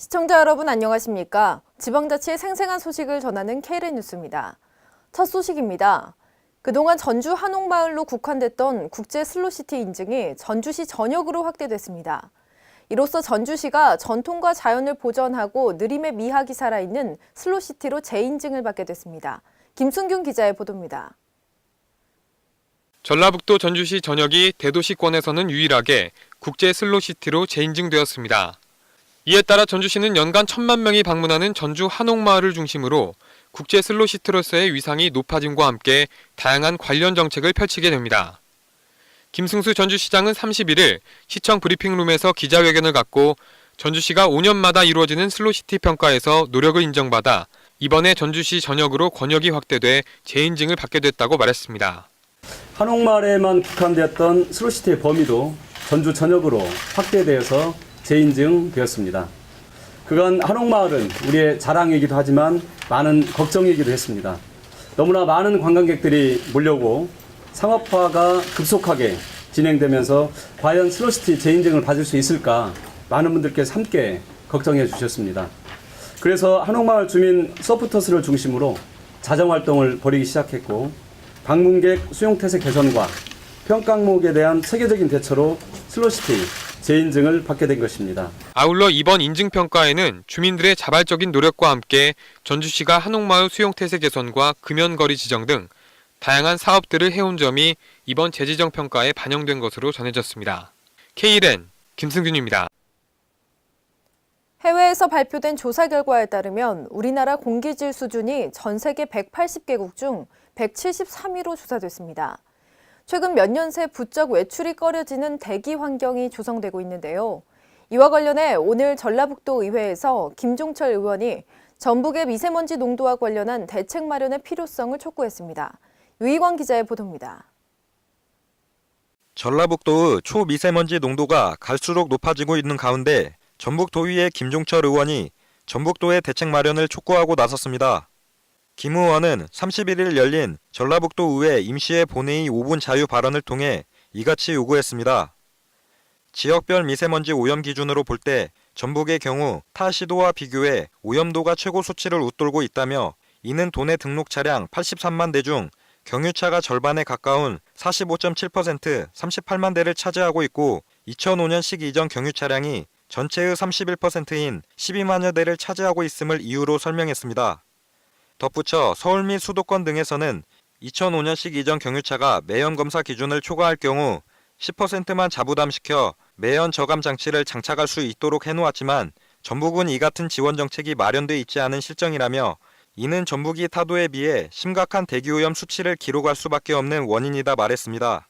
시청자 여러분 안녕하십니까? 지방자치의 생생한 소식을 전하는 Kren 뉴스입니다. 첫 소식입니다. 그동안 전주 한옥마을로 국한됐던 국제 슬로시티 인증이 전주시 전역으로 확대됐습니다. 이로써 전주시가 전통과 자연을 보존하고 느림의 미학이 살아있는 슬로시티로 재인증을 받게 됐습니다. 김순균 기자의 보도입니다. 전라북도 전주시 전역이 대도시권에서는 유일하게 국제 슬로시티로 재인증되었습니다. 이에 따라 전주시는 연간 1,000만 명이 방문하는 전주 한옥마을을 중심으로 국제 슬로시티로서의 위상이 높아짐과 함께 다양한 관련 정책을 펼치게 됩니다. 김승수 전주시장은 31일 시청 브리핑룸에서 기자회견을 갖고 전주시가 5년마다 이루어지는 슬로시티 평가에서 노력을 인정받아 이번에 전주시 전역으로 권역이 확대돼 재인증을 받게 됐다고 말했습니다. 한옥마을에만 국한되었던 슬로시티의 범위도 전주 전역으로 확대되어서 재인증되었습니다. 그간 한옥마을은 우리의 자랑이기도 하지만 많은 걱정이기도 했습니다. 너무나 많은 관광객들이 몰려오고 상업화가 급속하게 진행되면서 과연 슬로시티 재인증을 받을 수 있을까 많은 분들께서 함께 걱정해 주셨습니다. 그래서 한옥마을 주민 서포터스를 중심으로 자정활동을 벌이기 시작했고 방문객 수용태세 개선과 평가 항목에 대한 체계적인 대처로 슬로시티 재인증을 받게 된 것입니다. 아울러 이번 인증평가에는 주민들의 자발적인 노력과 함께 전주시가 한옥마을 수용태세 개선과 금연거리 지정 등 다양한 사업들을 해온 점이 이번 재지정 평가에 반영된 것으로 전해졌습니다. Kren 김승균입니다. 해외에서 발표된 조사 결과에 따르면 우리나라 공기질 수준이 전 세계 180개국 중 173위로 조사됐습니다. 최근 몇 년 새 부쩍 외출이 꺼려지는 대기 환경이 조성되고 있는데요. 이와 관련해 오늘 전라북도 의회에서 김종철 의원이 전북의 미세먼지 농도와 관련한 대책 마련의 필요성을 촉구했습니다. 유희광 기자의 보도입니다. 전라북도의 초미세먼지 농도가 갈수록 높아지고 있는 가운데 전북도의회 김종철 의원이 전북도의 대책 마련을 촉구하고 나섰습니다. 김 의원은 31일 열린 전라북도 의회 임시회 본회의 5분 자유 발언을 통해 이같이 요구했습니다. 지역별 미세먼지 오염 기준으로 볼 때 전북의 경우 타 시도와 비교해 오염도가 최고 수치를 웃돌고 있다며 이는 도내 등록 차량 83만 대 중 경유차가 절반에 가까운 45.7% 38만 대를 차지하고 있고 2005년식 이전 경유 차량이 전체의 31%인 12만여 대를 차지하고 있음을 이유로 설명했습니다. 덧붙여 서울 및 수도권 등에서는 2005년식 이전 경유차가 매연 검사 기준을 초과할 경우 10%만 자부담시켜 매연 저감 장치를 장착할 수 있도록 해놓았지만 전북은 이 같은 지원 정책이 마련돼 있지 않은 실정이라며 이는 전북이 타도에 비해 심각한 대기오염 수치를 기록할 수밖에 없는 원인이다 말했습니다.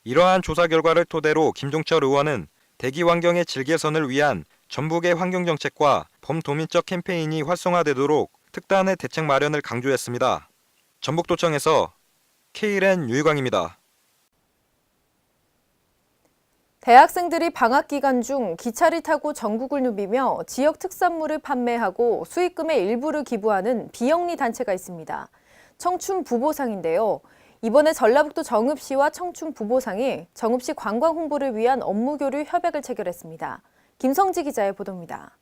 이러한 조사 결과를 토대로 김종철 의원은 대기 환경의 질 개선을 위한 전북의 환경정책과 범도민적 캠페인이 활성화되도록 특단의 대책 마련을 강조했습니다. 전북도청에서 Kren 유희광입니다. 대학생들이 방학 기간 중 기차를 타고 전국을 누비며 지역 특산물을 판매하고 수익금의 일부를 기부하는 비영리 단체가 있습니다. 청춘부보상인데요. 이번에 전라북도 정읍시와 청춘부보상이 정읍시 관광 홍보를 위한 업무 교류 협약을 체결했습니다. 김성지 기자의 보도입니다.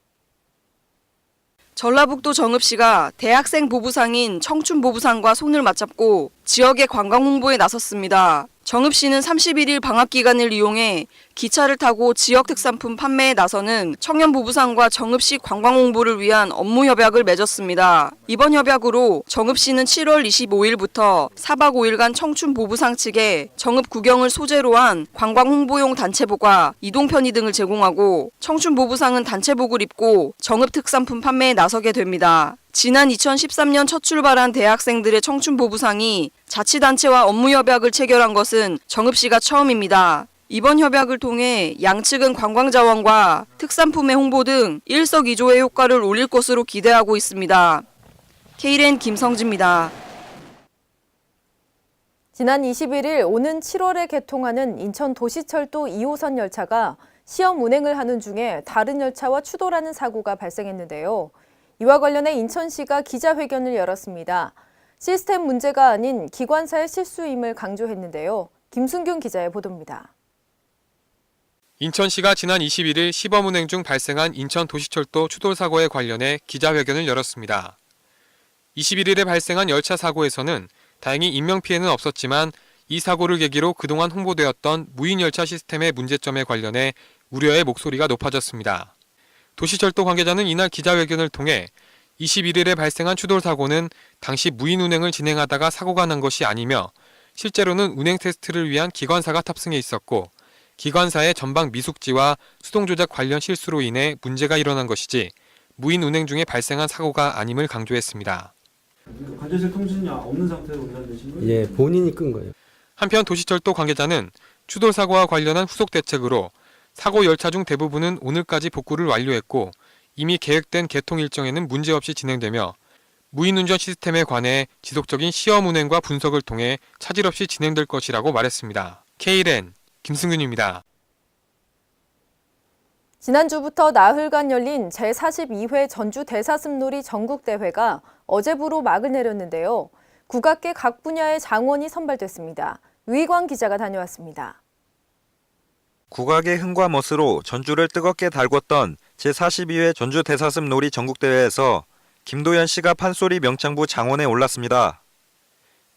전라북도 정읍시가 대학생 보부상인 청춘보부상과 손을 맞잡고 지역의 관광 홍보에 나섰습니다. 정읍시는 31일 방학 기간을 이용해 기차를 타고 지역 특산품 판매에 나서는 청년보부상과 정읍시 관광 홍보를 위한 업무 협약을 맺었습니다. 이번 협약으로 정읍시는 7월 25일부터 4박 5일간 청춘보부상 측에 정읍 구경을 소재로 한 관광 홍보용 단체복과 이동 편의 등을 제공하고 청춘보부상은 단체복을 입고 정읍 특산품 판매에 나서게 됩니다. 지난 2013년 첫 출발한 대학생들의 청춘보부상이 자치단체와 업무협약을 체결한 것은 정읍시가 처음입니다. 이번 협약을 통해 양측은 관광자원과 특산품의 홍보 등 일석이조의 효과를 올릴 것으로 기대하고 있습니다. Kren 김성지입니다. 지난 21일 오는 7월에 개통하는 인천 도시철도 2호선 열차가 시험 운행을 하는 중에 다른 열차와 추돌하는 사고가 발생했는데요. 이와 관련해 인천시가 기자회견을 열었습니다. 시스템 문제가 아닌 기관사의 실수임을 강조했는데요. 김순균 기자의 보도입니다. 인천시가 지난 21일 시범운행 중 발생한 인천도시철도 추돌사고에 관련해 기자회견을 열었습니다. 21일에 발생한 열차 사고에서는 다행히 인명피해는 없었지만 이 사고를 계기로 그동안 홍보되었던 무인열차 시스템의 문제점에 관련해 우려의 목소리가 높아졌습니다. 도시철도 관계자는 이날 기자회견을 통해 21일에 발생한 추돌사고는 당시 무인운행을 진행하다가 사고가 난 것이 아니며 실제로는 운행 테스트를 위한 기관사가 탑승해 있었고 기관사의 전방 미숙지와 수동 조작 관련 실수로 인해 문제가 일어난 것이지 무인 운행 중에 발생한 사고가 아님을 강조했습니다. 관제실 통신이 없는 상태로 운전되신 거예요? 예, 본인이 끈 거예요. 한편 도시철도 관계자는 추돌 사고와 관련한 후속 대책으로 사고 열차 중 대부분은 오늘까지 복구를 완료했고 이미 계획된 개통 일정에는 문제없이 진행되며 무인 운전 시스템에 관해 지속적인 시험 운행과 분석을 통해 차질 없이 진행될 것이라고 말했습니다. K랜 김승균입니다. 지난주부터 나흘간 열린 제42회 전주 대사슴놀이 전국대회가 어제부로 막을 내렸는데요. 국악계 각 분야의 장원이 선발됐습니다. 유희광 기자가 다녀왔습니다. 국악의 흥과 멋으로 전주를 뜨겁게 달궜던 제42회 전주 대사슴놀이 전국대회에서 김도연 씨가 판소리 명창부 장원에 올랐습니다.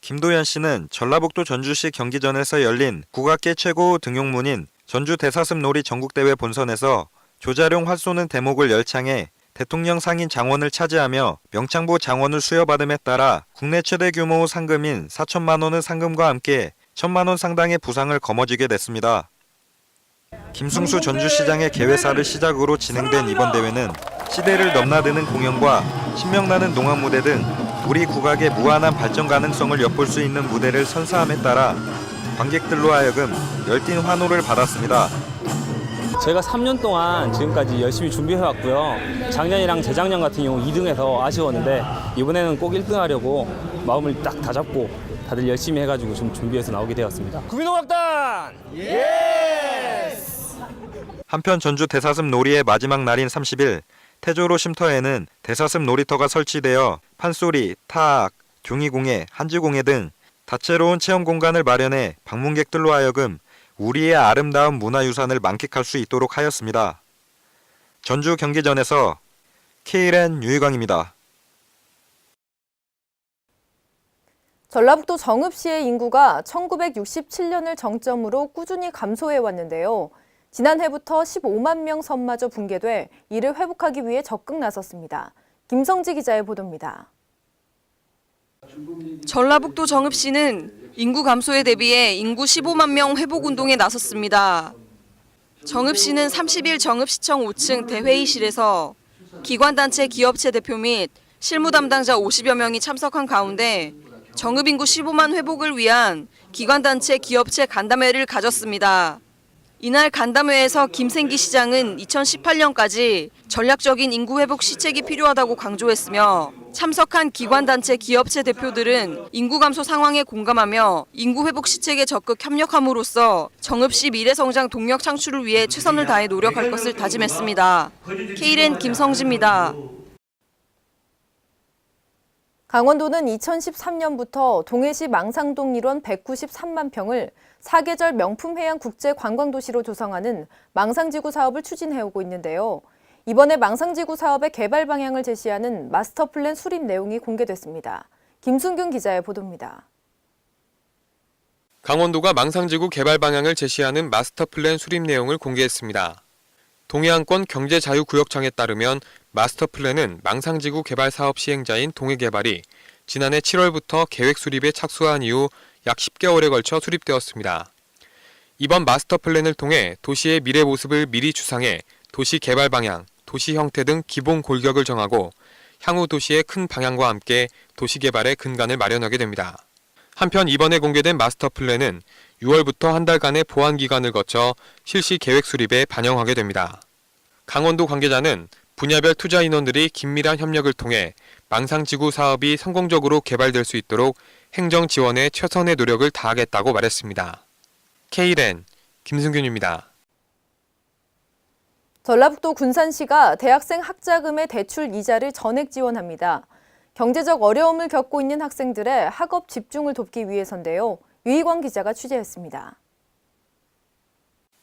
김도연 씨는 전라북도 전주시 경기전에서 열린 국악계 최고 등용문인 전주 대사슴놀이 전국대회 본선에서 조자룡 활 쏘는 대목을 열창해 대통령 상인 장원을 차지하며 명창부 장원을 수여받음에 따라 국내 최대 규모 상금인 4천만 원의 상금과 함께 1천만 원 상당의 부상을 거머쥐게 됐습니다. 김승수 전주시장의 개회사를 시작으로 진행된 이번 대회는 시대를 넘나드는 공연과 신명나는 농악 무대 등 우리 국악의 무한한 발전 가능성을 엿볼 수 있는 무대를 선사함에 따라 관객들로 하여금 열띤 환호를 받았습니다. 저희가 3년 동안 지금까지 열심히 준비해왔고요. 작년이랑 재작년 같은 경우 2등해서 아쉬웠는데 이번에는 꼭 1등 하려고 마음을 딱 다잡고 다들 열심히 해가지고 좀 준비해서 나오게 되었습니다. 국민농악단! 한편 전주 대사슴 놀이의 마지막 날인 30일 태조로 쉼터에는 대사슴 놀이터가 설치되어 판소리, 타악, 종이공예, 한지공예 등 다채로운 체험 공간을 마련해 방문객들로 하여금 우리의 아름다운 문화유산을 만끽할 수 있도록 하였습니다. 전주 경기전에서 K랜 유희광입니다. 전라북도 정읍시의 인구가 1967년을 정점으로 꾸준히 감소해 왔는데요. 지난해부터 15만 명 선마저 붕괴돼 이를 회복하기 위해 적극 나섰습니다. 김성지 기자의 보도입니다. 전라북도 정읍시는 인구 감소에 대비해 인구 15만 명 회복 운동에 나섰습니다. 정읍시는 30일 정읍시청 5층 대회의실에서 기관단체 기업체 대표 및 실무 담당자 50여 명이 참석한 가운데 정읍 인구 15만 회복을 위한 기관단체 기업체 간담회를 가졌습니다. 이날 간담회에서 김생기 시장은 2018년까지 전략적인 인구 회복 시책이 필요하다고 강조했으며 참석한 기관단체 기업체 대표들은 인구 감소 상황에 공감하며 인구 회복 시책에 적극 협력함으로써 정읍시 미래성장 동력 창출을 위해 최선을 다해 노력할 것을 다짐했습니다. K랜 김성지입니다. 강원도는 2013년부터 동해시 망상동 일원 193만 평을 사계절 명품해양 국제관광도시로 조성하는 망상지구 사업을 추진해오고 있는데요. 이번에 망상지구 사업의 개발 방향을 제시하는 마스터플랜 수립 내용이 공개됐습니다. 김순균 기자의 보도입니다. 강원도가 망상지구 개발 방향을 제시하는 마스터플랜 수립 내용을 공개했습니다. 동해안권 경제자유구역청에 따르면 마스터플랜은 망상지구 개발 사업 시행자인 동해개발이 지난해 7월부터 계획 수립에 착수한 이후 약 10개월에 걸쳐 수립되었습니다. 이번 마스터플랜을 통해 도시의 미래 모습을 미리 추상해 도시 개발 방향, 도시 형태 등 기본 골격을 정하고 향후 도시의 큰 방향과 함께 도시 개발의 근간을 마련하게 됩니다. 한편 이번에 공개된 마스터플랜은 6월부터 한 달간의 보완 기간을 거쳐 실시 계획 수립에 반영하게 됩니다. 강원도 관계자는 분야별 투자 인원들이 긴밀한 협력을 통해 망상지구 사업이 성공적으로 개발될 수 있도록 행정 지원에 최선의 노력을 다하겠다고 말했습니다. K랜 김승균입니다. 전라북도 군산시가 대학생 학자금의 대출 이자를 전액 지원합니다. 경제적 어려움을 겪고 있는 학생들의 학업 집중을 돕기 위해서인데요. 유희광 기자가 취재했습니다.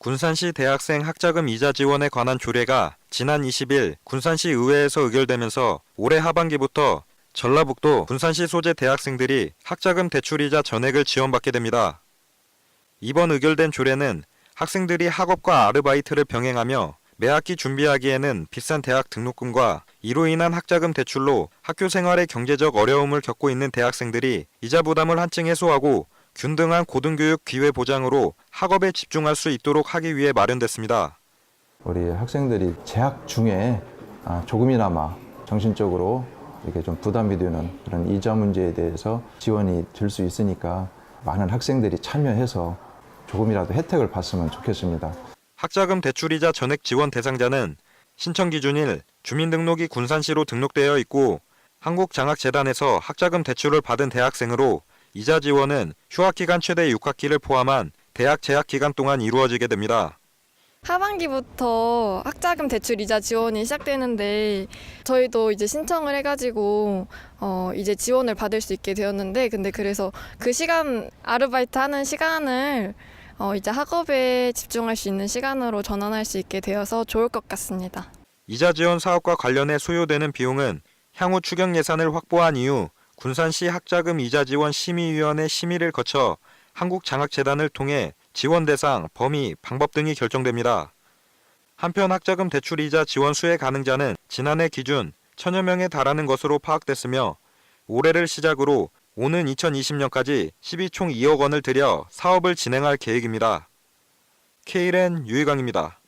군산시 대학생 학자금 이자 지원에 관한 조례가 지난 20일 군산시 의회에서 의결되면서 올해 하반기부터 전라북도 군산시 소재 대학생들이 학자금 대출이자 전액을 지원받게 됩니다. 이번 의결된 조례는 학생들이 학업과 아르바이트를 병행하며 매학기 준비하기에는 비싼 대학 등록금과 이로 인한 학자금 대출로 학교 생활에 경제적 어려움을 겪고 있는 대학생들이 이자 부담을 한층 해소하고 균등한 고등교육 기회 보장으로 학업에 집중할 수 있도록 하기 위해 마련됐습니다. 우리 학생들이 재학 중에 조금이나마 정신적으로 이렇게 좀 부담이 되는 그런 이자 문제에 대해서 지원이 될 수 있으니까 많은 학생들이 참여해서 조금이라도 혜택을 봤으면 좋겠습니다. 학자금 대출이자 전액 지원 대상자는 신청 기준일 주민등록이 군산시로 등록되어 있고 한국장학재단에서 학자금 대출을 받은 대학생으로 이자 지원은 휴학기간 최대 6학기를 포함한 대학 재학 기간 동안 이루어지게 됩니다. 하반기부터 학자금 대출 이자 지원이 시작되는데 저희도 이제 신청을 해가지고 이제 지원을 받을 수 있게 되었는데 근데 그래서 그 시간 아르바이트 하는 시간을 이제 학업에 집중할 수 있는 시간으로 전환할 수 있게 되어서 좋을 것 같습니다. 이자 지원 사업과 관련해 소요되는 비용은 향후 추경 예산을 확보한 이후 군산시 학자금 이자 지원 심의위원회 심의를 거쳐 한국장학재단을 통해 지원 대상, 범위, 방법 등이 결정됩니다. 한편 학자금 대출 이자 지원 수혜 가능자는 지난해 기준 1000여 명에 달하는 것으로 파악됐으며 올해를 시작으로 오는 2020년까지 12총 2억 원을 들여 사업을 진행할 계획입니다. KLN 유희광입니다.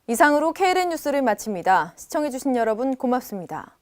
이상으로 KLN 뉴스를 마칩니다. 시청해주신 여러분 고맙습니다.